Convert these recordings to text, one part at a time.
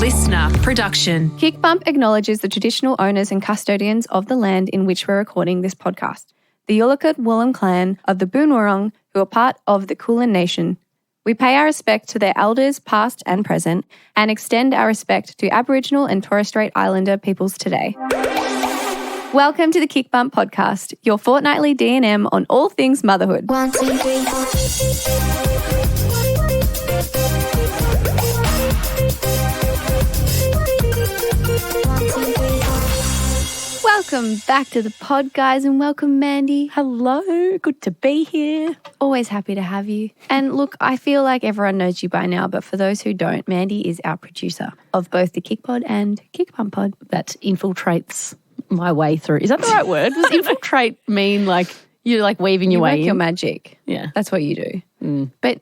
listener production. KicBump acknowledges the traditional owners and custodians of the land in which we're recording this podcast, the Yulukit Woolum clan of the Boonwurrung, who are part of the Kulin Nation. We pay our respect to their elders, past and present, and extend our respect to Aboriginal and Torres Strait Islander peoples today. Welcome to the KicBump podcast, your fortnightly D&M on all things motherhood. 1, 2, 3, 4. Welcome back to the pod, guys, and welcome, Mandy. Hello, good to be here. Always happy to have you. And look, I feel like everyone knows you by now, but for those who don't, Mandy is our producer of both the KicPod and KicBump Pod. That infiltrates my way through. Is that the right word? Does infiltrate mean like you're like weaving your way in? Your magic. Yeah. That's what you do. But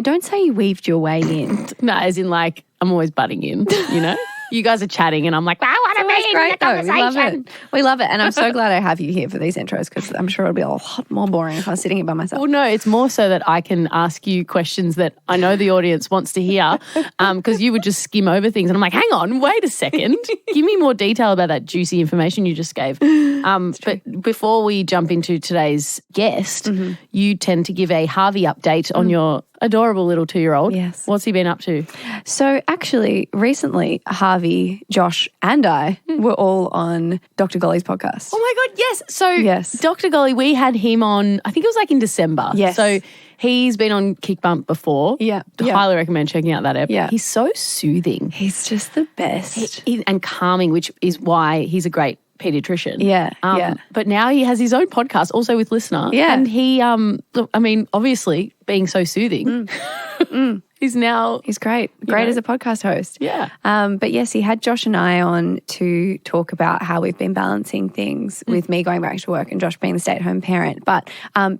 don't say you weaved your way in. No, as in like I'm always butting in, you know? You guys are chatting and I'm like, I want to be in great, the though. We love conversation. it. We love it. And I'm so glad I have you here for these intros because I'm sure it'll be a lot more boring if I was sitting here by myself. Well, no, it's more so that I can ask you questions that I know the audience wants to hear because you would just skim over things. And I'm like, hang on, wait a second. Give me more detail about that juicy information you just gave. But before we jump into today's guest, you tend to give a Harvey update on your adorable little 2-year-old. Yes. What's he been up to? So actually, recently, Harvey, Josh and I were all on Dr. Golly's podcast. Oh my God, yes. So Yes. Dr. Golly, we had him on, I think it was like in December. Yes. So he's been on KicBump before. Yeah. Highly recommend checking out that app. Yeah. He's so soothing. He's just the best. And calming, which is why he's a great pediatrician. Yeah, yeah. But now he has his own podcast also with Listener. Yeah. And he, look, I mean, obviously being so soothing, he's now... He's great. Great as a podcast host. Yeah. But yes, he had Josh and I on to talk about how we've been balancing things with me going back to work and Josh being the stay-at-home parent. But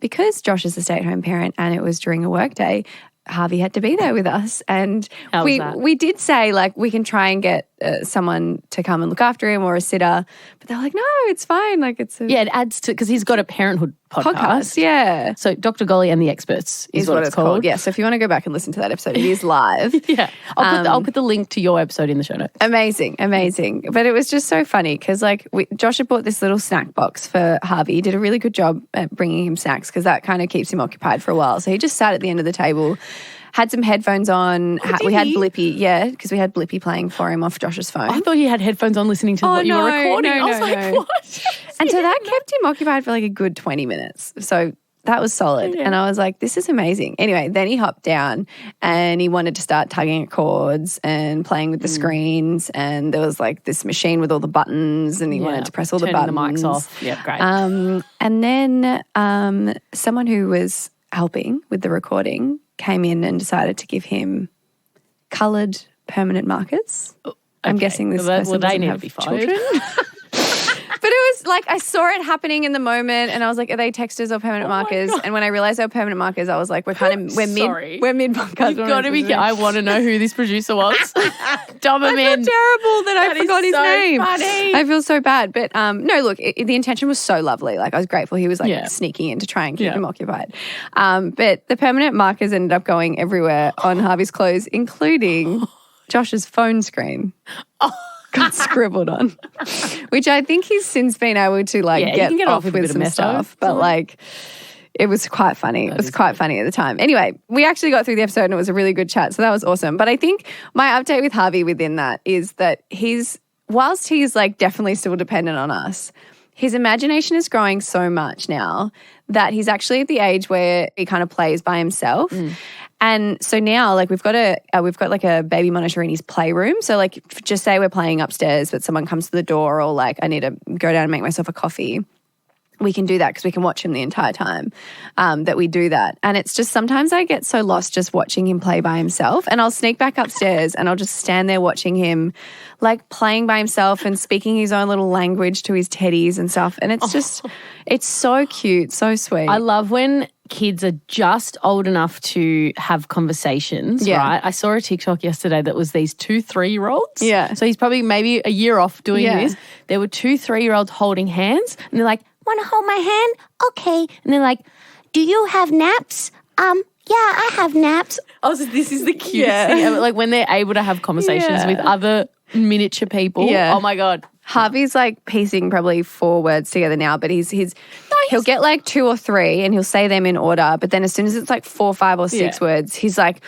because Josh is the stay-at-home parent and it was during a work day, Harvey had to be there with us. And How was that? we did say, like, we can try and get someone to come and look after him or a sitter. But they're like, no, it's fine. Like, it's a Yeah, it adds to... Because he's got a parenthood podcast. Yeah. So Dr. Golly and the Experts is what it's called. Yeah. So if you want to go back and listen to that episode, it is live. Yeah. I'll put the link to your episode in the show notes. Amazing. But it was just so funny because like Josh had bought this little snack box for Harvey. He did a really good job at bringing him snacks because that kind of keeps him occupied for a while. So he just sat at the end of the table, had some headphones on. We had Blippi, because we had Blippi playing for him off Josh's phone. I thought he had headphones on listening to what you were recording. I was like, no. what? And so that kept him occupied for like a good 20 minutes. So that was solid. And I was like, this is amazing. Anyway, then he hopped down and he wanted to start tugging at cords and playing with the screens. And there was like this machine with all the buttons and he wanted to press all the buttons. Turning the mics off. Yeah, great. And then someone who was helping with the recording came in and decided to give him coloured permanent markers. I'm guessing this person they doesn't need have to be fired. children. But it was like I saw it happening in the moment and I was like, are they textures or permanent markers? And when I realised they were permanent markers, I was like, we're mid podcast. You've got to be I want to know who this producer was. Doberman. I feel terrible that I forgot his name. Funny. I feel so bad. But no, look, the intention was so lovely. Like I was grateful he was like sneaking in to try and keep him occupied. But the permanent markers ended up going everywhere on Harvey's clothes, including Josh's phone screen. Got scribbled on, which I think he's since been able to get off with some stuff. But like, it was quite funny. It was quite funny at the time. Anyway, we actually got through the episode and it was a really good chat. So that was awesome. But I think my update with Harvey within that is that whilst he's like definitely still dependent on us, his imagination is growing so much now that he's actually at the age where he kind of plays by himself. And so now, like, we've got like a baby monitor in his playroom. So, like, just say we're playing upstairs, but someone comes to the door, or like I need to go down and make myself a coffee. We can do that because we can watch him the entire time that we do that. And it's just sometimes I get so lost just watching him play by himself, and I'll sneak back upstairs and I'll just stand there watching him, like, playing by himself and speaking his own little language to his teddies and stuff. And it's just, it's so cute, so sweet. I love when kids are just old enough to have conversations, right? I saw a TikTok yesterday that was these 2 3-year-olds. Yeah. So he's probably maybe a year off doing this. There were 2 3-year-olds holding hands and they're like, want to hold my hand? Okay. And they're like, do you have naps? yeah, I have naps. Oh, so this is the cutest thing ever. Like when they're able to have conversations with other miniature people. Yeah. Oh my God. Harvey's like piecing probably 4 words together now, but he'll get like 2 or 3 and he'll say them in order. But then as soon as it's like 4, 5 or 6 words, he's like,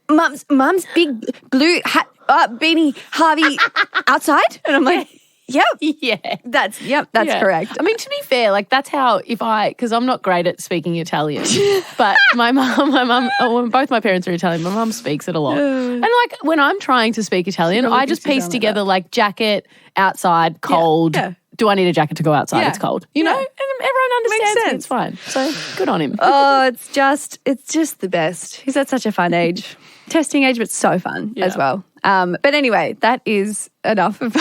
Mum's big blue hat, beanie, Harvey outside. And I'm like, yep. Yeah. That's correct. I mean, to be fair, like that's how because I'm not great at speaking Italian, but my mum, both my parents are Italian. My mum speaks it a lot. And like when I'm trying to speak Italian, I just piece together like jacket, outside, cold. Yeah. Do I need a jacket to go outside? Yeah. It's cold. You know? And everyone understands it. It's fine. So good on him. Oh, it's just the best. He's at such a fun age. Testing age, but so fun as well. But anyway, that is enough of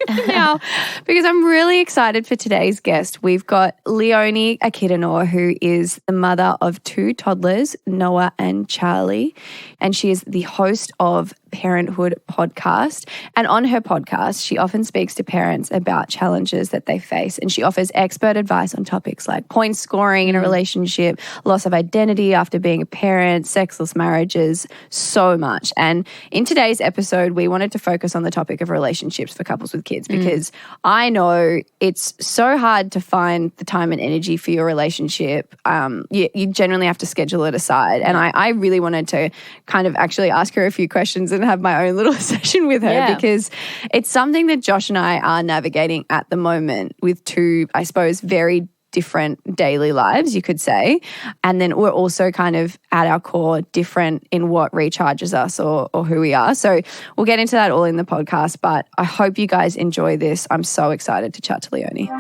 now because I'm really excited for today's guest. We've got Leonie Akidanor, who is the mother of 2 toddlers, Noah and Charlie, and she is the host of Parenthood podcast. And on her podcast, she often speaks to parents about challenges that they face, and she offers expert advice on topics like point scoring in a relationship, loss of identity after being a parent, sexless marriages, so much. And in today's episode, we wanted to focus on the topic of relationships for couples with kids because I know it's so hard to find the time and energy for your relationship. You generally have to schedule it aside. And I really wanted to kind of actually ask her a few questions and have my own little session with her because it's something that Josh and I are navigating at the moment with 2, I suppose, very different daily lives, you could say. And then we're also kind of at our core different in what recharges us or who we are. So we'll get into that all in the podcast, but I hope you guys enjoy this. I'm so excited to chat to Leonie.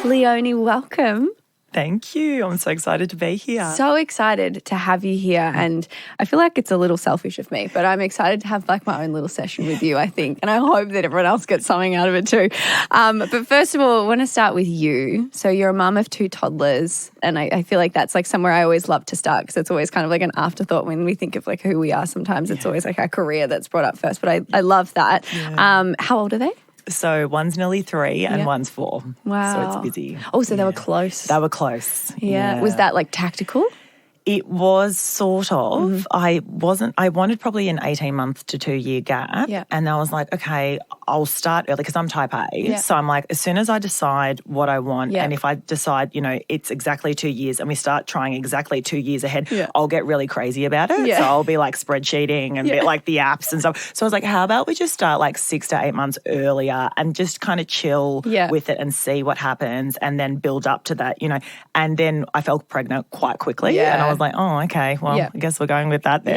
Leonie, welcome. Thank you. I'm so excited to be here. So excited to have you here. And I feel like it's a little selfish of me, but I'm excited to have like my own little session with you, I think. And I hope that everyone else gets something out of it too. But first of all, I want to start with you. So you're a mum of 2 toddlers. And I feel like that's like somewhere I always love to start because it's always kind of like an afterthought when we think of like who we are. Sometimes it's always like our career that's brought up first. But I love that. Yeah. How old are they? So one's nearly 3 and one's 4. Wow. So it's busy. Oh, so they were close. They were close. Yeah. Was that like tactical? It was sort of. I wanted probably an 18-month to 2-year gap. Yeah. And I was like, okay, I'll start early because I'm type A. Yeah. So I'm like, as soon as I decide what I want and if I decide, it's exactly 2 years and we start trying exactly 2 years ahead, I'll get really crazy about it. Yeah. So I'll be like spreadsheeting and be like the apps and stuff. So I was like, how about we just start like 6 to 8 months earlier and just kind of chill with it and see what happens and then build up to that, And then I felt pregnant quite quickly and I was like, oh, okay, well, I guess we're going with that then.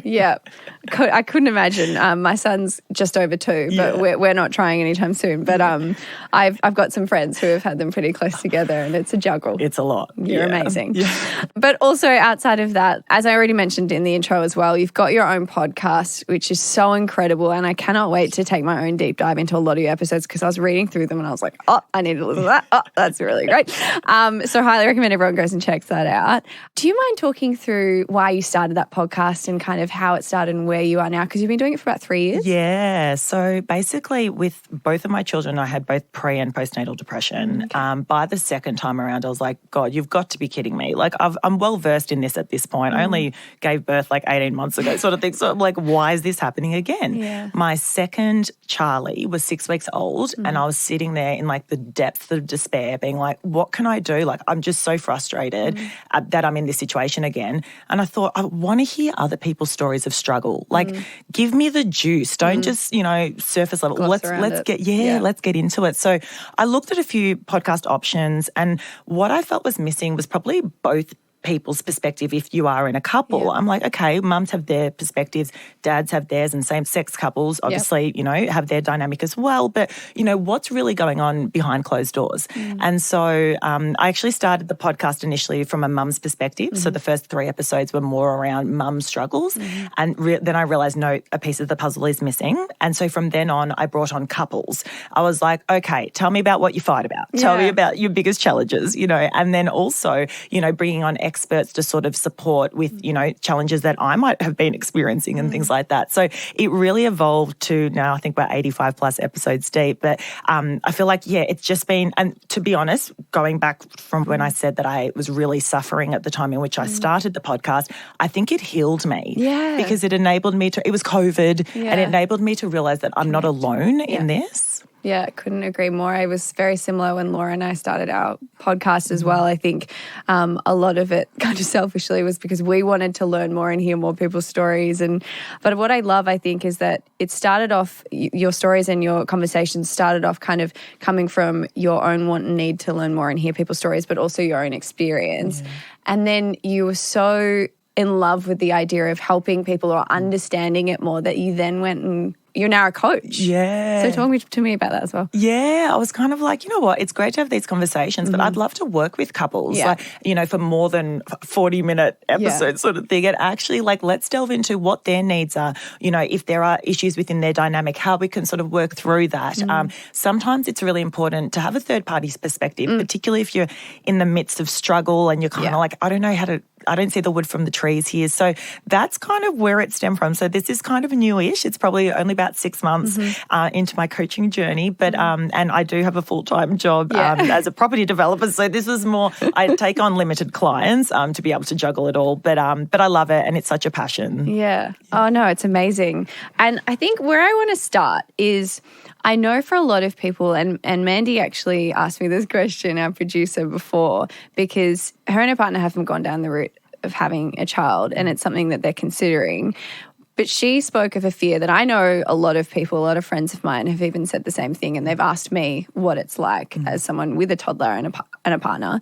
Yeah. So. I couldn't imagine. My son's just over 2, but we're not trying anytime soon. But I've got some friends who have had them pretty close together and it's a juggle. It's a lot. You're amazing. Yeah. But also outside of that, as I already mentioned in the intro as well, you've got your own podcast, which is so incredible. And I cannot wait to take my own deep dive into a lot of your episodes because I was reading through them and I was like, oh, I need to listen to that. Oh, that's really great. So highly recommend everyone goes and checks that out. Do you mind talking through why you started that podcast and kind of how it started and where you are now? Because you've been doing it for about 3 years. Yeah. So basically with both of my children, I had both pre and postnatal depression. Okay. By the second time around, I was like, God, you've got to be kidding me. Like I'm well versed in this at this point. I only gave birth like 18 months ago sort of thing. So I'm like, why is this happening again? Yeah. My second Charlie was 6 weeks old and I was sitting there in like the depth of despair being like, what can I do? Like I'm just so frustrated that I'm in this situation again. And I thought, I want to hear other people's stories of struggle. Like give me the juice. Don't just, surface level. Let's get into it. So I looked at a few podcast options and what I felt was missing was probably both people's perspective if you are in a couple. I'm like, okay, mums have their perspectives, dads have theirs, and same-sex couples obviously, have their dynamic as well. But, what's really going on behind closed doors? And so I actually started the podcast initially from a mum's perspective. So the first 3 episodes were more around mum struggles. And then I realised, no, a piece of the puzzle is missing. And so from then on, I brought on couples. I was like, okay, tell me about what you fight about. Tell me about your biggest challenges, and then also, bringing on experts to sort of support with, challenges that I might have been experiencing and things like that. So it really evolved to now I think we're 85 plus episodes deep. But I feel like, it's just been, and to be honest, going back from when I said that I was really suffering at the time in which I started the podcast, I think it healed me. Yeah. Because it enabled me to, it was COVID, and it enabled me to realise that I'm not alone in this. Yeah, couldn't agree more. I was very similar when Laura and I started our podcast as well. I think a lot of it kind of selfishly was because we wanted to learn more and hear more people's stories. But what I love, I think, is that it started off, your stories and your conversations started off kind of coming from your own want and need to learn more and hear people's stories, but also your own experience. And then you were so in love with the idea of helping people or understanding it more that you then went and you're now a coach. Yeah. So talk to me about that as well. Yeah, I was kind of like, you know what, it's great to have these conversations, but I'd love to work with couples, for more than 40-minute episodes sort of thing. And actually, let's delve into what their needs are, if there are issues within their dynamic, how we can sort of work through that. Sometimes it's really important to have a third party's perspective, particularly if you're in the midst of struggle and you're kind of like, I don't see the wood from the trees here. So that's kind of where it stemmed from. So this is kind of newish. It's probably only about 6 months into my coaching journey, but and I do have a full-time job as a property developer. So this is more, I take on limited clients to be able to juggle it all. But I love it, and it's such a passion. Yeah. Oh no, it's amazing. And I think where I want to start is, I know for a lot of people, and Mandy actually asked me this question, our producer, before, because her and her partner haven't gone down the route of having a child, and it's something that they're considering. But she spoke of a fear that I know a lot of people, a lot of friends of mine have even said the same thing, and they've asked me what it's like as someone with a toddler and a partner,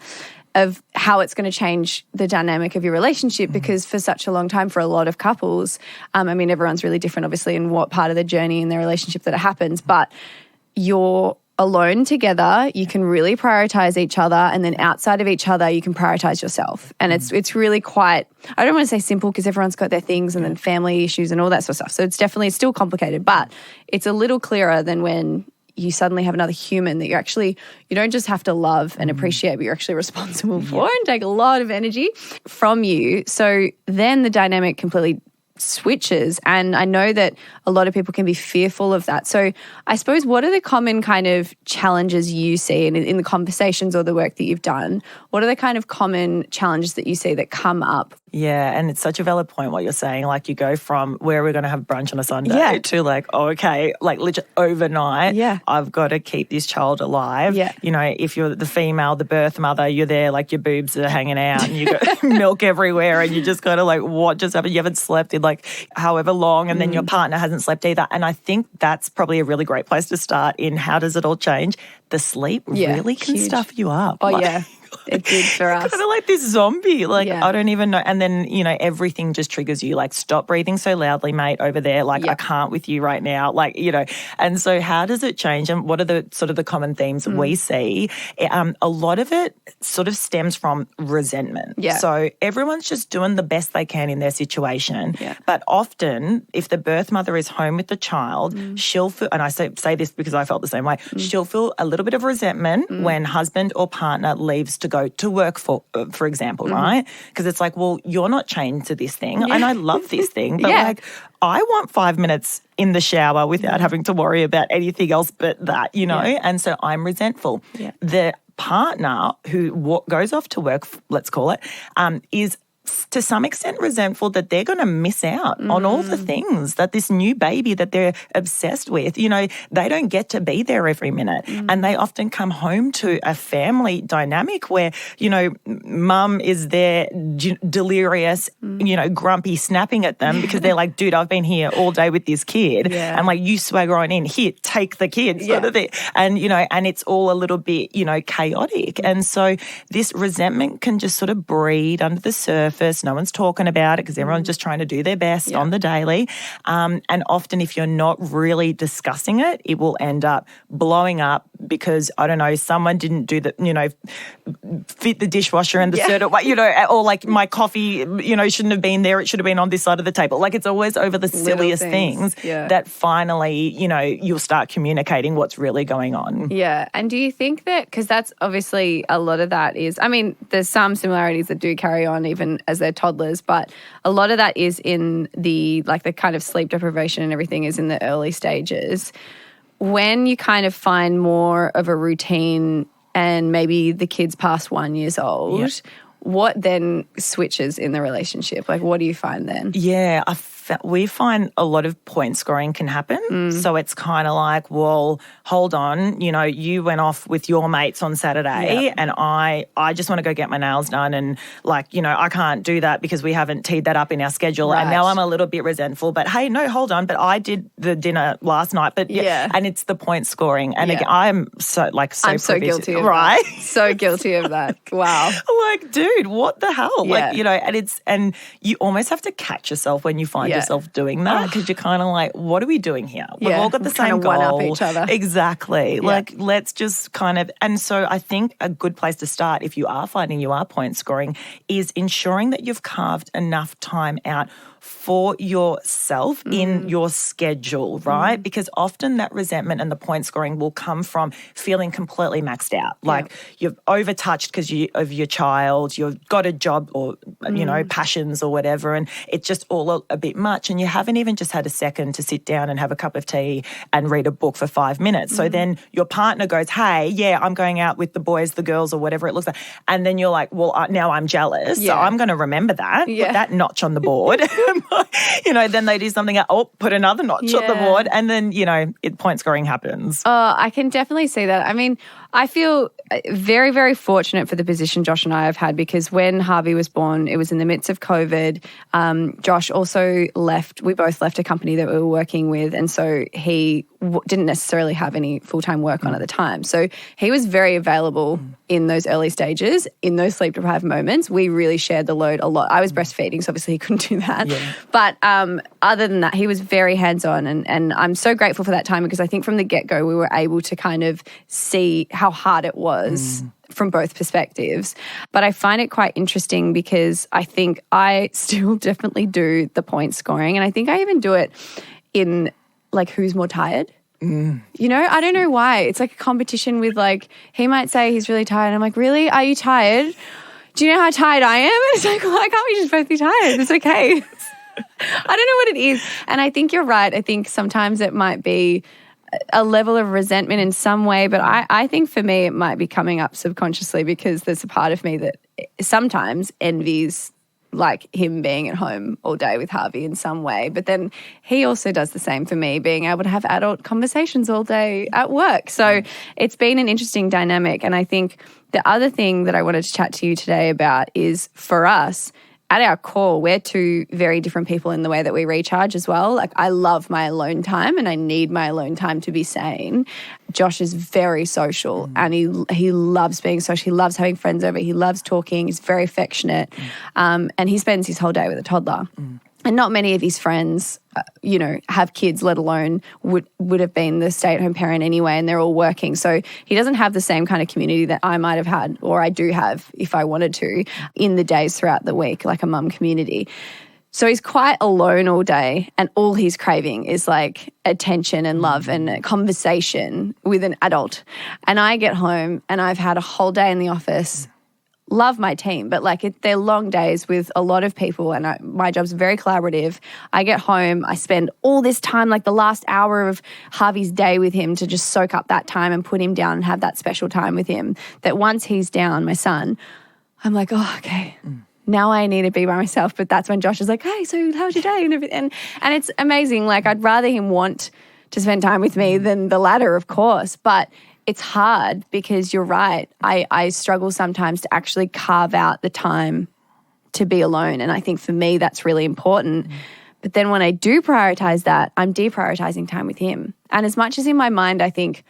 of how it's going to change the dynamic of your relationship, because for such a long time for a lot of couples, everyone's really different obviously in what part of the journey in their relationship that it happens, but you're alone together, you can really prioritize each other, and then outside of each other you can prioritize yourself. And it's really quite, I don't want to say simple because everyone's got their things and then family issues and all that sort of stuff. So it's definitely still complicated, but it's a little clearer than when you suddenly have another human that you don't just have to love and appreciate, but you're actually responsible for and take a lot of energy from you. So then the dynamic completely switches. And I know that a lot of people can be fearful of that. So I suppose, what are the common kind of challenges you see in the conversations or the work that you've done? What are the kind of common challenges that you see that come up? Yeah, and it's such a valid point what you're saying. You go from where we're going to have brunch on a Sunday to literally overnight, I've got to keep this child alive. Yeah. If you're the female, the birth mother, you're there, your boobs are hanging out and you got milk everywhere, and you just kind of what just happened? You haven't slept in however long, and then your partner hasn't slept either. And I think that's probably a really great place to start in how does it all change. The sleep really can stuff you up. Oh, yeah. It did for us. Kind of like this zombie. I don't even know. And then, everything just triggers you. Stop breathing so loudly, mate, over there. I can't with you right now. And so how does it change? And what are the sort of the common themes we see? A lot of it sort of stems from resentment. Yeah. So everyone's just doing the best they can in their situation. Yeah. But often, if the birth mother is home with the child, she'll feel, and I say this because I felt the same way, she'll feel a little bit of resentment when husband or partner leaves to go to work, for example, right? Because it's well, you're not chained to this thing, and I love this thing, but I want 5 minutes in the shower without having to worry about anything else but that, and so I'm resentful. Yeah. The partner who goes off to work, let's call it, is to some extent resentful that they're going to miss out on all the things that this new baby that they're obsessed with, they don't get to be there every minute. And they often come home to a family dynamic where, mum is there delirious, grumpy, snapping at them because they're like, dude, I've been here all day with this kid. Yeah. And you swagger on in, here, take the kid sort of thing. And, and it's all a little bit, chaotic. And so this resentment can just sort of breed under the surface. No one's talking about it because everyone's just trying to do their best on the daily. And often if you're not really discussing it, it will end up blowing up, because, I don't know, someone didn't do the, fit the dishwasher in the certain way, or like my coffee, shouldn't have been there. It should have been on this side of the table. Like, it's always over the silliest things that finally, you'll start communicating what's really going on. Yeah. And do you think that, because that's obviously a lot of that is, I mean, there's some similarities that do carry on even as they're toddlers, but a lot of that is in the kind of sleep deprivation and everything is in the early stages. When you kind of find more of a routine and maybe the kid's past 1 year old, what then switches in the relationship? Like, what do you find then? Yeah, we find a lot of point scoring can happen. So it's kind of like, well, hold on, you went off with your mates on Saturday and I just want to go get my nails done and I can't do that because we haven't teed that up in our schedule. Right. And now I'm a little bit resentful. But hey, no, hold on. But I did the dinner last night. But and it's the point scoring. And again, I'm so guilty of right? that. So guilty of that. Wow. Like, dude, what the hell? Yeah. And you almost have to catch yourself when you find yourself doing that because you're kind of like, what are we doing here? We've all got the same goal. One up each other. Exactly. Yeah. Like, let's just kind of, and so I think a good place to start if you are finding you are point scoring is ensuring that you've carved enough time out for yourself in your schedule, right? Because often that resentment and the point scoring will come from feeling completely maxed out. Like you've overtouched because of your child, you've got a job or, passions or whatever, and it's just all a bit much and you haven't even just had a second to sit down and have a cup of tea and read a book for 5 minutes. So then your partner goes, hey, I'm going out with the boys, the girls or whatever it looks like. And then you're like, well, now I'm jealous. So I'm going to remember that, put that notch on the board. Then they do something, put another notch on the board, and then, point scoring happens. Oh, I can definitely see that. I mean, I feel very, very fortunate for the position Josh and I have had because when Harvey was born, it was in the midst of COVID. Josh also left, we both left a company that we were working with, and so he didn't necessarily have any full-time work on at the time. So he was very available in those early stages, in those sleep-deprived moments. We really shared the load a lot. I was breastfeeding, so obviously he couldn't do that. Yeah. But other than that, he was very hands-on, and I'm so grateful for that time because I think from the get-go we were able to kind of see how hard it was from both perspectives. But I find it quite interesting because I think I still definitely do the point scoring, and I think I even do it in like who's more tired. I don't know why. It's like a competition with he might say he's really tired. And I'm like, really? Are you tired? Do you know how tired I am? And it's like, why can't we just both be tired? It's okay. I don't know what it is. And I think you're right. I think sometimes it might be a level of resentment in some way, but I think for me it might be coming up subconsciously because there's a part of me that sometimes envies him being at home all day with Harvey in some way. But then he also does the same for me, being able to have adult conversations all day at work. So it's been an interesting dynamic. And I think the other thing that I wanted to chat to you today about is for us, at our core, we're two very different people in the way that we recharge as well. I love my alone time and I need my alone time to be sane. Josh is very social and he loves being social. He loves having friends over. He loves talking. He's very affectionate. And he spends his whole day with a toddler. And not many of his friends, have kids, let alone would have been the stay-at-home parent anyway, and they're all working. So he doesn't have the same kind of community that I might have had, or I do have if I wanted to, in the days throughout the week, like a mum community. So he's quite alone all day, and all he's craving is attention and love and a conversation with an adult. And I get home and I've had a whole day in the office. Love my team, but they're long days with a lot of people and my job's very collaborative. I get home, I spend all this time, the last hour of Harvey's day with him to just soak up that time and put him down and have that special time with him. That once he's down, my son, I'm like, oh, okay. Now I need to be by myself. But that's when Josh is like, hey, so how's your day? And everything. And it's amazing. I'd rather him want to spend time with me than the latter, of course. But it's hard because you're right. I struggle sometimes to actually carve out the time to be alone. And I think for me, that's really important. But then when I do prioritize that, I'm deprioritizing time with him. And as much as in my mind, I think,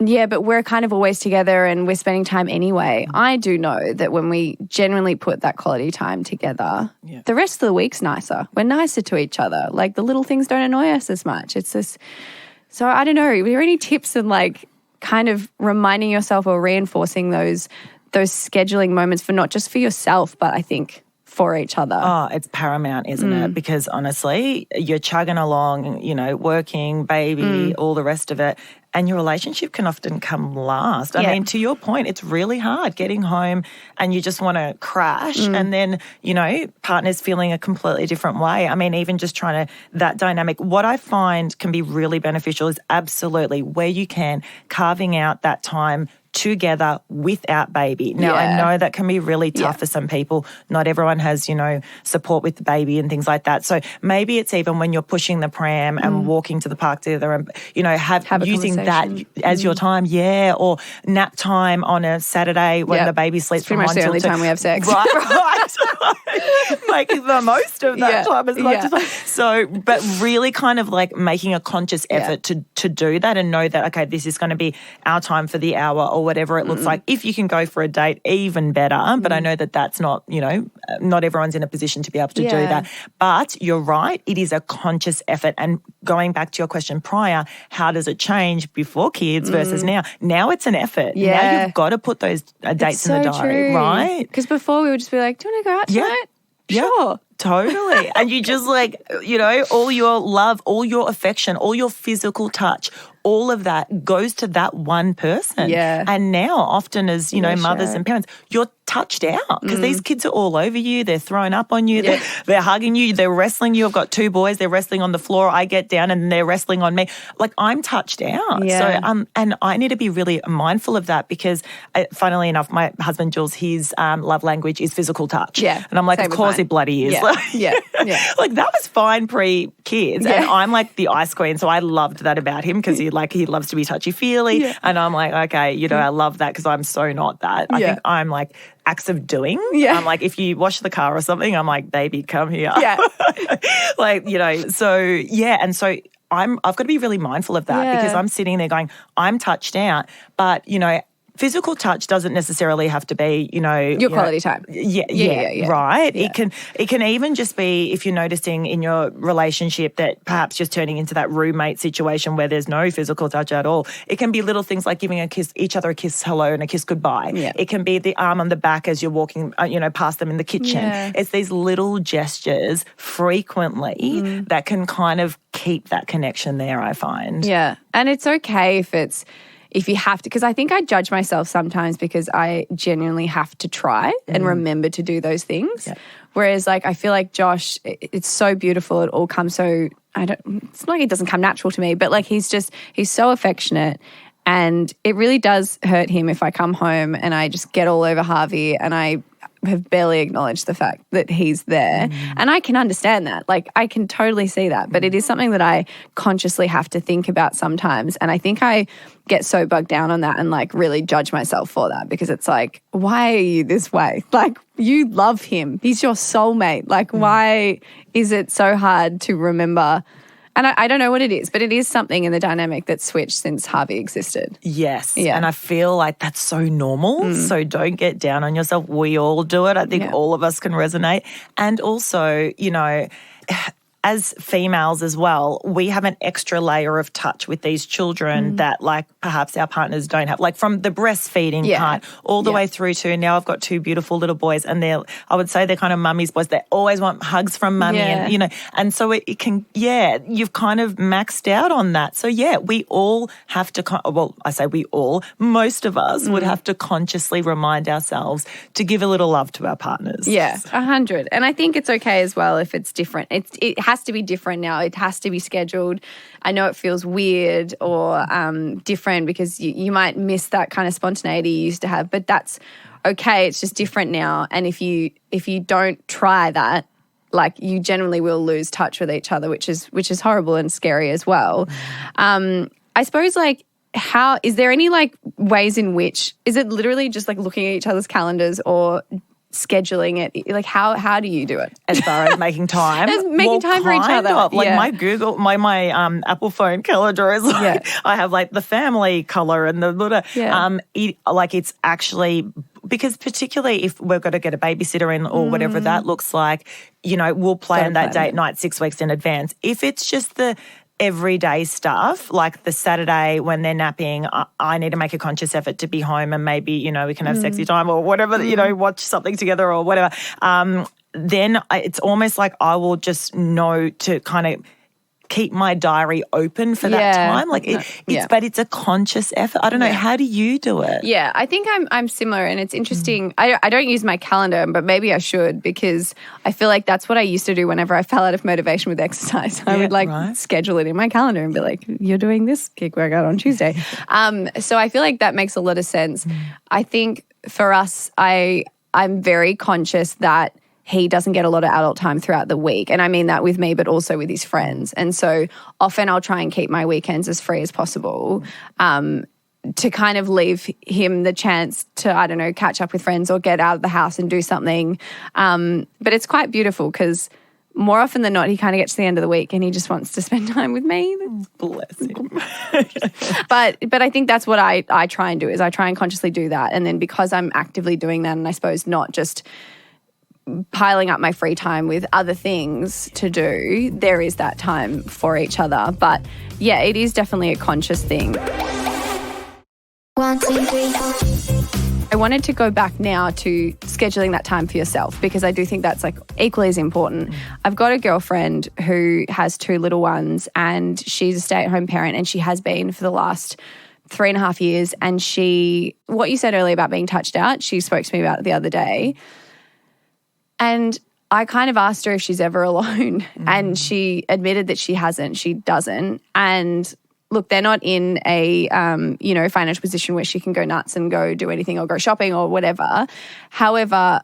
yeah, but we're kind of always together and we're spending time anyway. I do know that when we genuinely put that quality time together, the rest of the week's nicer. We're nicer to each other. The little things don't annoy us as much. It's just, so I don't know. Are there any tips and kind of reminding yourself or reinforcing those scheduling moments for not just for yourself, but I think for each other. Oh, it's paramount, isn't it? Because honestly, you're chugging along, working, baby, all the rest of it, and your relationship can often come last. I mean, to your point, it's really hard getting home and you just want to crash and then, partner's feeling a completely different way. I mean, even just trying to, that dynamic, what I find can be really beneficial is absolutely where you can, carving out that time together without baby. Now, I know that can be really tough for some people. Not everyone has, support with the baby and things like that. So maybe it's even when you're pushing the pram and walking to the park together and, have using that as your time, or nap time on a Saturday when the baby sleeps from 1 till 2. Pretty much the only time we have sex. Right. Making the most of that time as much as possible. So, but really kind of like making a conscious effort to do that and know that, okay, this is going to be our time for the hour or whatever it looks like. If you can go for a date, even better. But I know that that's not, not everyone's in a position to be able to do that. But you're right, it is a conscious effort. And going back to your question prior, how does it change before kids versus now? Now it's an effort. Yeah. Now you've got to put those dates in the diary, right? Because before we would just be like, do you want to go out tonight? Sure. Totally. And you just all your love, all your affection, all your physical touch, all of that goes to that one person. Yeah. And now often as, mothers and parents, you're touched out because these kids are all over you. They're throwing up on you. They're hugging you. They're wrestling you. I've got 2 boys. They're wrestling on the floor. I get down and they're wrestling on me. Like I'm touched out. Yeah. So, and I need to be really mindful of that because funnily enough, my husband, Jules, his love language is physical touch. Yeah. And I'm like, of course he bloody is. Yeah. Like that was fine pre-kids. And I'm like the ice queen. So I loved that about him because he loves to be touchy-feely. Yeah. And I'm like, okay, I love that because I'm so not that. I think I'm like acts of doing. Yeah. I'm like, if you wash the car or something, I'm like, baby, come here. Yeah. And so I've got to be really mindful of that because I'm sitting there going, I'm touched out, but, physical touch doesn't necessarily have to be, your quality time. Yeah. Right. Yeah. It can even just be if you're noticing in your relationship that perhaps just turning into that roommate situation where there's no physical touch at all. It can be little things like giving each other a kiss hello and a kiss goodbye. Yeah. It can be the arm on the back as you're walking, past them in the kitchen. Yeah. It's these little gestures frequently that can kind of keep that connection there, I find. Yeah. And it's okay if you have to, because I think I judge myself sometimes because I genuinely have to try and remember to do those things. Yeah. Whereas I feel like Josh, it's so beautiful. It all comes so, it's not like it doesn't come natural to me, but he's so affectionate and it really does hurt him if I come home and I just get all over Harvey and I have barely acknowledged the fact that he's there. And I can understand that. I can totally see that. But it is something that I consciously have to think about sometimes. And I think I get so bogged down on that and really judge myself for that because it's why are you this way? You love him. He's your soulmate. Why is it so hard to remember? And I don't know what it is, but it is something in the dynamic that's switched since Harvey existed. Yes. Yeah. And I feel like that's so normal. So don't get down on yourself. We all do it. I think all of us can resonate. And also, as females as well, we have an extra layer of touch with these children that perhaps our partners don't have. From the breastfeeding part all the way through to now I've got 2 beautiful little boys and I would say they're kind of mummy's boys. They always want hugs from mummy and, and so it can, you've kind of maxed out on that. So we all have to, I say we all, most of us would have to consciously remind ourselves to give a little love to our partners. Yeah, 100. And I think it's okay as well if it's different. It has to be different now. It has to be scheduled. I know it feels weird or different because you might miss that kind of spontaneity you used to have, but that's okay. It's just different now. And if you don't try that, you generally will lose touch with each other, which is horrible and scary as well. I suppose how is there any ways in which is it literally just looking at each other's calendars or scheduling it? How do you do it? As far as making time? Making time for each other. My Google, my Apple phone calendar is I have the family color and the it's actually, because particularly if we're going to get a babysitter in or whatever that looks like, we'll plan that date night 6 weeks in advance. If it's just everyday stuff, like the Saturday when they're napping, I need to make a conscious effort to be home and maybe, we can have sexy time or whatever, watch something together or whatever. Then it's almost like I will just know to kind of keep my diary open for that time. Like but it's a conscious effort. I don't know. How do you do it? Yeah, I think I'm similar, and it's interesting. I don't use my calendar, but maybe I should, because I feel like that's what I used to do whenever I fell out of motivation with exercise. I would schedule it in my calendar and be like, you're doing this kick workout on Tuesday. So I feel like that makes a lot of sense. I think for us, I'm very conscious that he doesn't get a lot of adult time throughout the week. And I mean that with me, but also with his friends. And so often I'll try and keep my weekends as free as possible to kind of leave him the chance to, I don't know, catch up with friends or get out of the house and do something. But it's quite beautiful because more often than not, he kind of gets to the end of the week and he just wants to spend time with me. Bless him. But I think that's what I try and do, is I try and consciously do that. And then because I'm actively doing that, and I suppose not just piling up my free time with other things to do, there is that time for each other. But yeah, it is definitely a conscious thing. 1, 2, 3, 4. I wanted to go back now to scheduling that time for yourself, because I do think that's like equally as important. I've got a girlfriend who has 2 little ones, and she's a stay-at-home parent, and she has been for the last 3.5 years. And what you said earlier about being touched out, she spoke to me about it the other day. And I kind of asked her if she's ever alone, and she admitted that she hasn't. She doesn't. And look, they're not in a financial position where she can go nuts and go do anything or go shopping or whatever. However,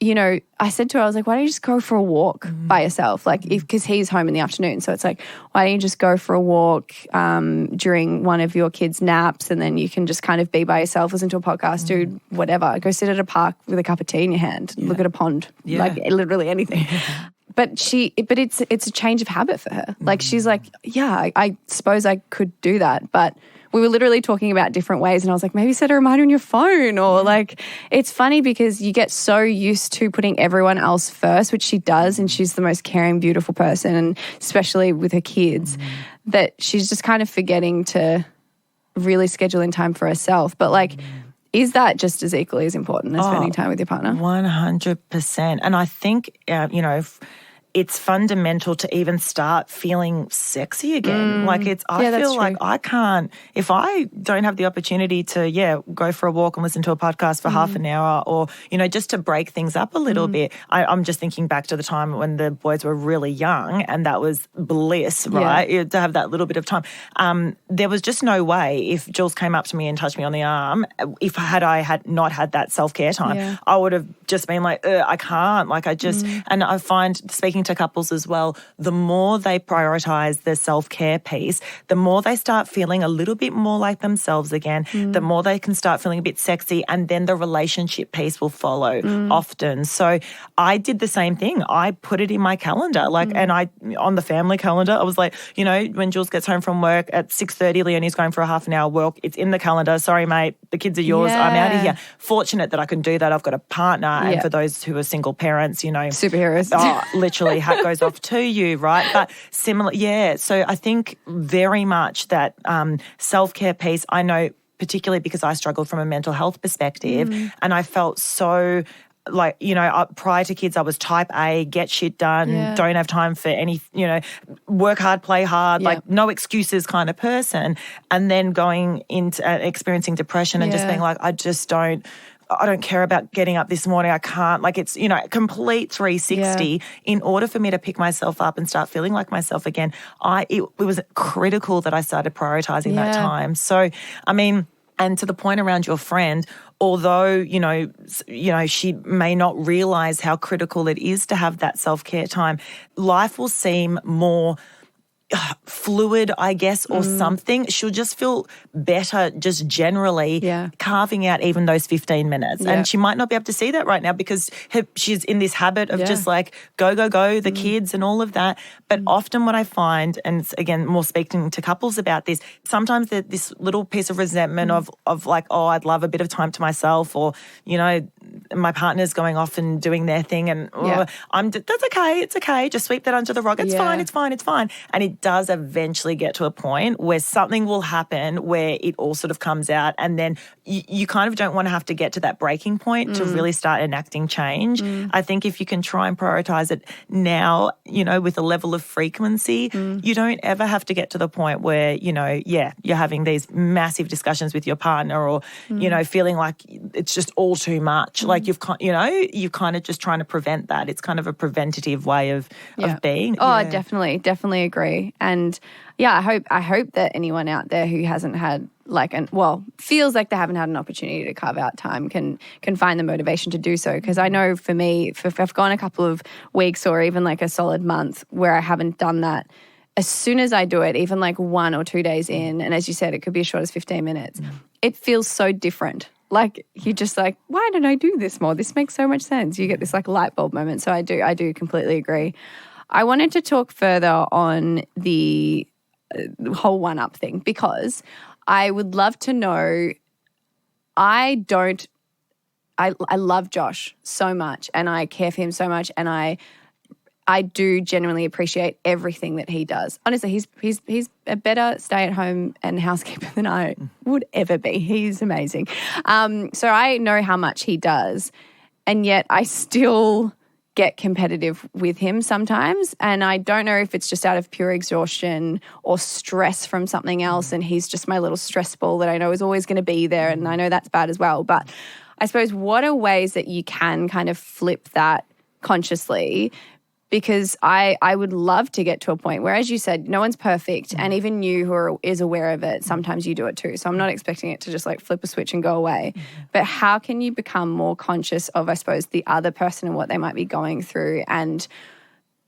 I said to her, I was like, why don't you just go for a walk by yourself? Like, because he's home in the afternoon. So it's like, why don't you just go for a walk during one of your kids' naps, and then you can just kind of be by yourself, listen to a podcast, do whatever. Go sit at a park with a cup of tea in your hand, look at a pond, like literally anything. But it's a change of habit for her. Like, she's like, yeah, I suppose I could do that, but we were literally talking about different ways, and I was like, maybe set a reminder on your phone, or like, it's funny because you get so used to putting everyone else first, which she does, and she's the most caring, beautiful person, and especially with her kids, that she's just kind of forgetting to really schedule in time for herself. But like, is that just as equally as important as spending time with your partner? 100%. And I think, it's fundamental to even start feeling sexy again. Like I feel like I can't, if I don't have the opportunity to, go for a walk and listen to a podcast for half an hour, or, just to break things up a little bit. I'm just thinking back to the time when the boys were really young, and that was bliss, right? To have that little bit of time. There was just no way, if Jules came up to me and touched me on the arm, if I had not had that self-care time, I would have just been like, I can't. Like, I just, and I find, speaking to couples as well, the more they prioritise the self-care piece, the more they start feeling a little bit more like themselves again, the more they can start feeling a bit sexy, and then the relationship piece will follow often. So I did the same thing. I put it in my calendar, and on the family calendar, I was like, when Jules gets home from work at 6:30, Leonie's going for a half an hour walk. It's in the calendar. Sorry, mate, the kids are yours. I'm out of here. Fortunate that I can do that. I've got a partner, and for those who are single parents, superheroes. Literally, hat goes off to you, right? But similar, so I think very much that self-care piece, I know particularly because I struggled from a mental health perspective, and I felt so like, prior to kids, I was type A, get shit done, don't have time for any, work hard, play hard, like no excuses kind of person. And then going into experiencing depression and just being like, I don't care about getting up this morning. I can't. Like, it's, complete 360. In order for me to pick myself up and start feeling like myself again, it was critical that I started prioritising that time. So, I mean, and to the point around your friend, although, she may not realise how critical it is to have that self-care time, life will seem more fluid, I guess, or something. She'll just feel better just generally carving out even those 15 minutes. And she might not be able to see that right now because she's in this habit of just like go, the kids and all of that. But often what I find, and it's, again, more speaking to couples about this, sometimes this little piece of resentment of like, oh, I'd love a bit of time to myself, or, my partner's going off and doing their thing, and that's okay, it's okay, just sweep that under the rug. It's fine. And it does a eventually get to a point where something will happen where it all sort of comes out, and then you kind of don't want to have to get to that breaking point to really start enacting change. I think if you can try and prioritize it now, with a level of frequency, you don't ever have to get to the point where, you're having these massive discussions with your partner or, feeling like it's just all too much. Like you're kind of just trying to prevent that. It's kind of a preventative way of being. Oh, definitely agree. And I hope that anyone out there who hasn't had feels like they haven't had an opportunity to carve out time can find the motivation to do so. Because I know for me, if I've gone a couple of weeks or even like a solid month where I haven't done that, as soon as I do it, even like 1 or 2 days in, and as you said, it could be as short as 15 minutes, it feels so different. Like you're just like, why did I do this more? This makes so much sense. You get this like light bulb moment. So I do completely agree. I wanted to talk further on the whole one-up thing because I would love to know, I love Josh so much and I care for him so much and I do genuinely appreciate everything that he does. Honestly, he's a better stay-at-home and housekeeper than I would ever be. He's amazing. So I know how much he does, and yet I still get competitive with him sometimes, and I don't know if it's just out of pure exhaustion or stress from something else, and he's just my little stress ball that I know is always going to be there, and I know that's bad as well. But I suppose what are ways that you can kind of flip that consciously? Because I would love to get to a point where, as you said, no one's perfect, and even you who is aware of it, sometimes you do it too. So I'm not expecting it to just like flip a switch and go away. But how can you become more conscious of, I suppose, the other person and what they might be going through, and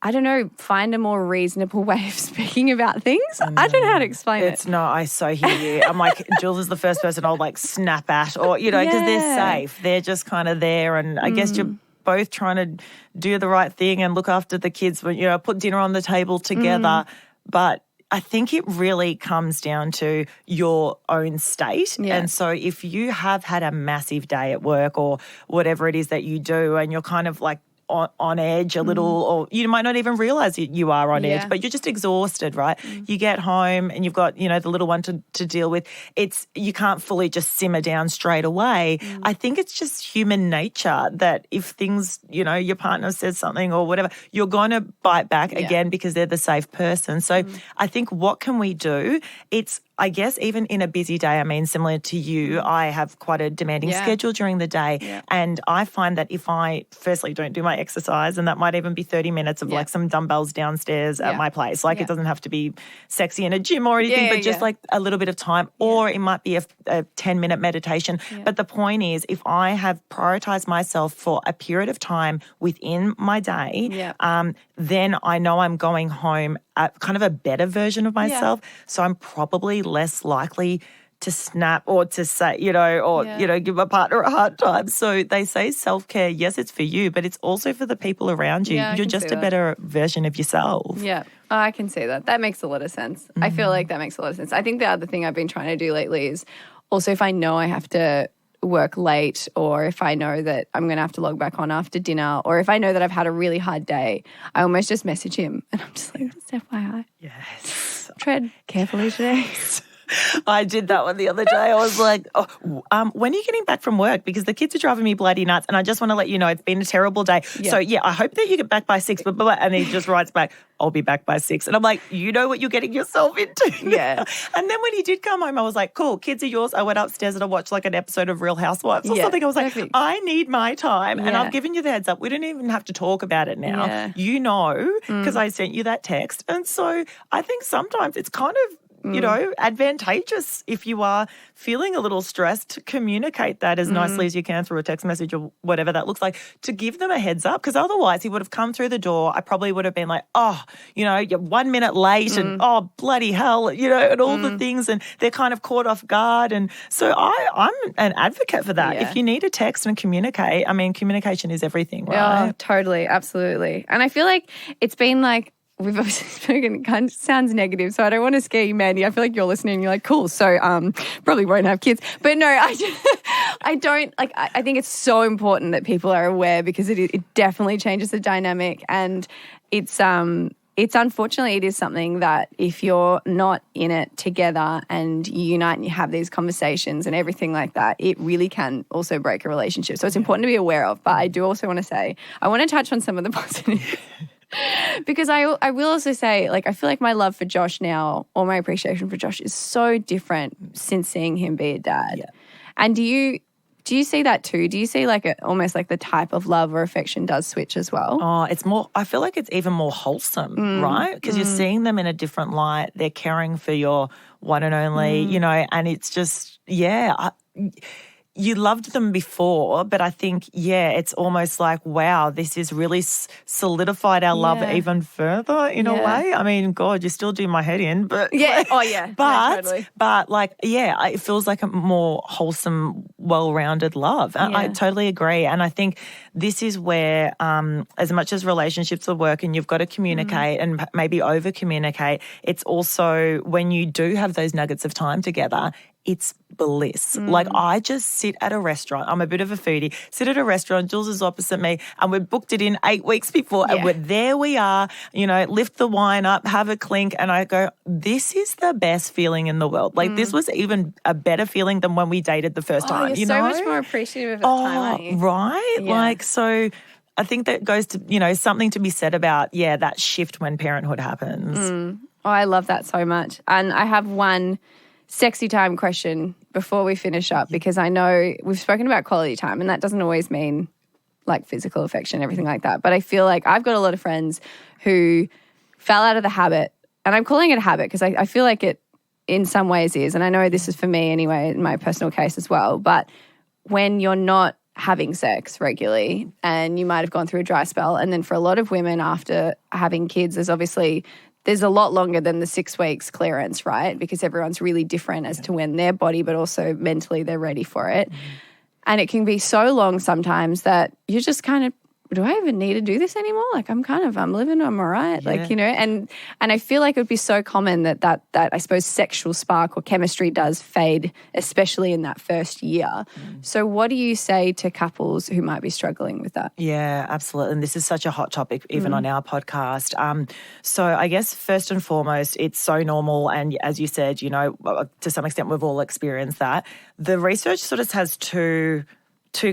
I don't know, find a more reasonable way of speaking about things? I don't know how to explain it. No, I so hear you. I'm like, Jules is the first person I'll like snap at, or because they're safe. They're just kind of there, and I guess you're both trying to do the right thing and look after the kids, put dinner on the table together. But I think it really comes down to your own state. Yeah. And so if you have had a massive day at work or whatever it is that you do, and you're kind of like on edge a little, or you might not even realize you are on edge, but you're just exhausted, right? You get home and you've got, the little one to deal with. You can't fully just simmer down straight away. I think it's just human nature that if things, your partner says something or whatever, you're going to bite back again because they're the safe person. So I think what can we do? I guess even in a busy day, I mean, similar to you, I have quite a demanding schedule during the day. And I find that if I firstly don't do my exercise, and that might even be 30 minutes of like some dumbbells downstairs at my place. Like it doesn't have to be sexy in a gym or anything, but just like a little bit of time, or it might be a 10-minute meditation. But the point is, if I have prioritized myself for a period of time within my day, then I know I'm going home at kind of a better version of myself. So I'm probably less likely to snap or to say, give my partner a hard time. So they say self-care, yes, it's for you, but it's also for the people around you. You're just a better version of yourself. Yeah, I can see that. That makes a lot of sense. I feel like that makes a lot of sense. I think the other thing I've been trying to do lately is also, if I know I have to work late, or if I know that I'm going to have to log back on after dinner, or if I know that I've had a really hard day, I almost just message him and I'm just like, just FYI. Yes. Tread carefully today. I did that one the other day. I was like, when are you getting back from work? Because the kids are driving me bloody nuts, and I just want to let you know it's been a terrible day. Yeah. So, I hope that you get back by 6. And he just writes back, I'll be back by 6. And I'm like, you know what you're getting yourself into. Yeah. And then when he did come home, I was like, cool, kids are yours. I went upstairs and I watched like an episode of Real Housewives or something. I was like, I need my time. And I've given you the heads up. We don't even have to talk about it now. Yeah. You know, because I sent you that text. And so I think sometimes it's kind of, advantageous if you are feeling a little stressed to communicate that as nicely as you can through a text message or whatever that looks like, to give them a heads up, because otherwise he would have come through the door. I probably would have been like, you're 1 minute late and bloody hell, and all the things, and they're kind of caught off guard. And so I'm an advocate for that. Yeah. If you need to text and communicate, I mean, communication is everything, right? Oh, totally. Absolutely. And I feel like it's been like, we've obviously spoken, it kind of sounds negative, so I don't want to scare you, Mandy. I feel like you're listening and you're like, cool, so probably won't have kids. But no, I don't, like, I think it's so important that people are aware, because it definitely changes the dynamic, and it's it's unfortunately, it is something that if you're not in it together and you unite and you have these conversations and everything like that, it really can also break a relationship. So it's important to be aware of. But I do also want to say, I want to touch on some of the positives. Because I will also say, like, I feel like my love for Josh now, or my appreciation for Josh, is so different since seeing him be a dad. Yeah. And do you see that too? Do you see like almost like the type of love or affection does switch as well? Oh, it's more, I feel like it's even more wholesome, right? Because you're seeing them in a different light. They're caring for your one and only, you know, and it's just, you loved them before, but I think, it's almost like, wow, this has really solidified our love even further in a way. I mean, God, you still do my head in, but totally. But like, it feels like a more wholesome, well-rounded love. I totally agree. And I think this is where, as much as relationships are work and you've got to communicate and maybe over-communicate, it's also when you do have those nuggets of time together, it's bliss. Like, I just sit at a restaurant. I'm a bit of a foodie. Sit at a restaurant. Jules is opposite me, and we've booked it in 8 weeks before, and there we are. You know, lift the wine up, have a clink, and I go, "This is the best feeling in the world." Like, this was even a better feeling than when we dated the first time. You're so much more appreciative of that time, aren't you? Right? Yeah. Like, so I think that goes to, you know, something to be said about that shift when parenthood happens. Oh, I love that so much. And I have one sexy time question before we finish up, because I know we've spoken about quality time, and that doesn't always mean like physical affection, everything like that. But I feel like I've got a lot of friends who fell out of the habit, and I'm calling it a habit because I feel like it in some ways is, and I know this is for me anyway, in my personal case as well, but when you're not having sex regularly and you might have gone through a dry spell, and then for a lot of women after having kids, there's a lot longer than the 6 weeks clearance, right? Because everyone's really different as to when their body, but also mentally they're ready for it. And it can be so long sometimes that you're just kind of, do I even need to do this anymore? Like, I'm living, I'm all right. Like, you know, and I feel like it would be so common that I suppose sexual spark or chemistry does fade, especially in that first year. So what do you say to couples who might be struggling with that? Yeah, absolutely. And this is such a hot topic even on our podcast. So I guess first and foremost, it's so normal. And as you said, you know, to some extent we've all experienced that. The research sort of has two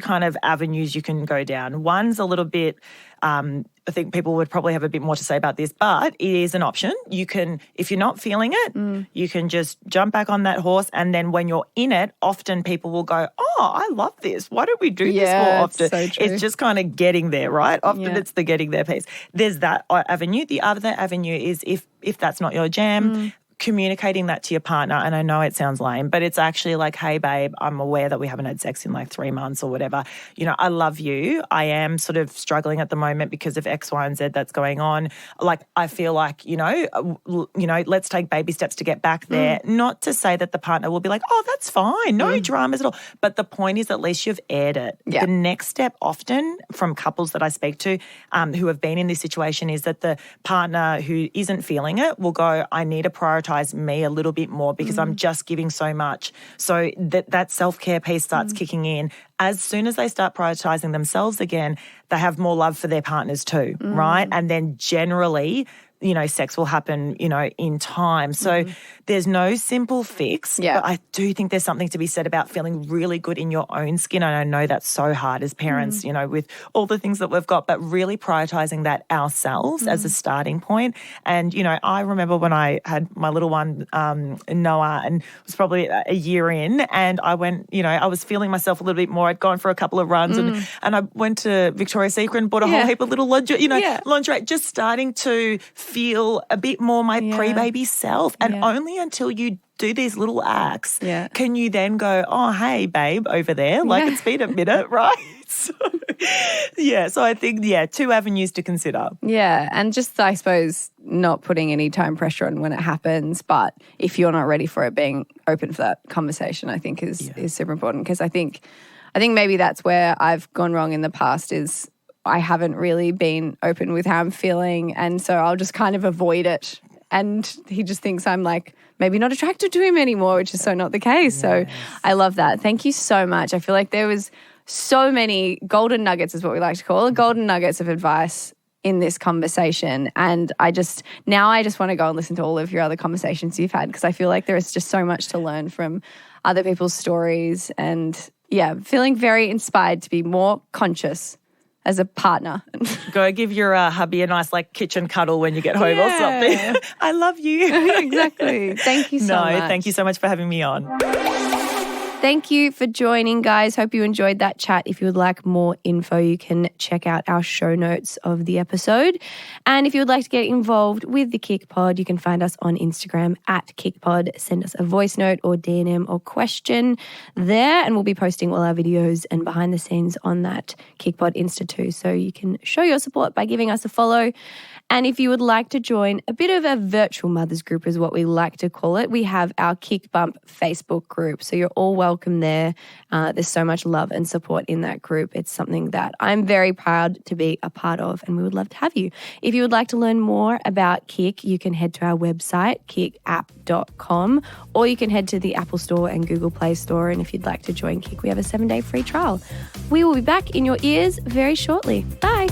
kind of avenues you can go down. One's a little bit, I think people would probably have a bit more to say about this, but it is an option. You can, if you're not feeling it, you can just jump back on that horse, and then when you're in it, often people will go, oh, I love this. Why don't we do this more often? So true. It's just kind of getting there, right? Often it's the getting there piece. There's that avenue. The other avenue is if that's not your jam, communicating that to your partner, and I know it sounds lame, but it's actually like, hey, babe, I'm aware that we haven't had sex in like 3 months or whatever. You know, I love you. I am sort of struggling at the moment because of X, Y, and Z that's going on. Like, I feel like, you know, let's take baby steps to get back there. Not to say that the partner will be like, oh, that's fine, no dramas at all. But the point is, at least you've aired it. The next step often from couples that I speak to who have been in this situation is that the partner who isn't feeling it will go, I need to prioritize me a little bit more because I'm just giving so much. So that self-care piece starts kicking in. As soon as they start prioritizing themselves again, they have more love for their partners too, right? And then generally, you know, sex will happen, you know, in time. So there's no simple fix. But I do think there's something to be said about feeling really good in your own skin. And I know that's so hard as parents, you know, with all the things that we've got, but really prioritizing that ourselves as a starting point. And, you know, I remember when I had my little one, Noah, and it was probably a year in, and I went, you know, I was feeling myself a little bit more. I'd gone for a couple of runs and I went to Victoria's Secret and bought a whole heap of little lingerie, just starting to feel a bit more my pre-baby self. And only until you do these little acts can you then go, oh, hey, babe, over there. Like, it's been a minute, right? So I think, two avenues to consider. Yeah, and just, I suppose, not putting any time pressure on when it happens, but if you're not ready for it, being open for that conversation, I think is super important, because I think maybe that's where I've gone wrong in the past is I haven't really been open with how I'm feeling, and so I'll just kind of avoid it. And he just thinks I'm like maybe not attracted to him anymore, which is so not the case. Yes. So I love that. Thank you so much. I feel like there was so many golden nuggets is what we like to call it, golden nuggets of advice in this conversation. And I just want to go and listen to all of your other conversations you've had because I feel like there is just so much to learn from other people's stories and feeling very inspired to be more conscious as a partner. Go give your hubby a nice kitchen cuddle when you get home or something. I love you. Exactly. Thank you so much. No, thank you so much for having me on. Thank you for joining, guys. Hope you enjoyed that chat. If you would like more info, you can check out our show notes of the episode. And if you would like to get involved with the Kick Pod, you can find us on Instagram at KickPod. Send us a voice note or DM or question there, and we'll be posting all our videos and behind the scenes on that KickPod Insta too. So you can show your support by giving us a follow. And if you would like to join a bit of a virtual mothers group is what we like to call it, we have our KicBump Facebook group. So you're all welcome there. There's so much love and support in that group. It's something that I'm very proud to be a part of and we would love to have you. If you would like to learn more about Kick, you can head to our website, kickapp.com, or you can head to the Apple Store and Google Play Store. And if you'd like to join Kick, we have a 7-day free trial. We will be back in your ears very shortly. Bye.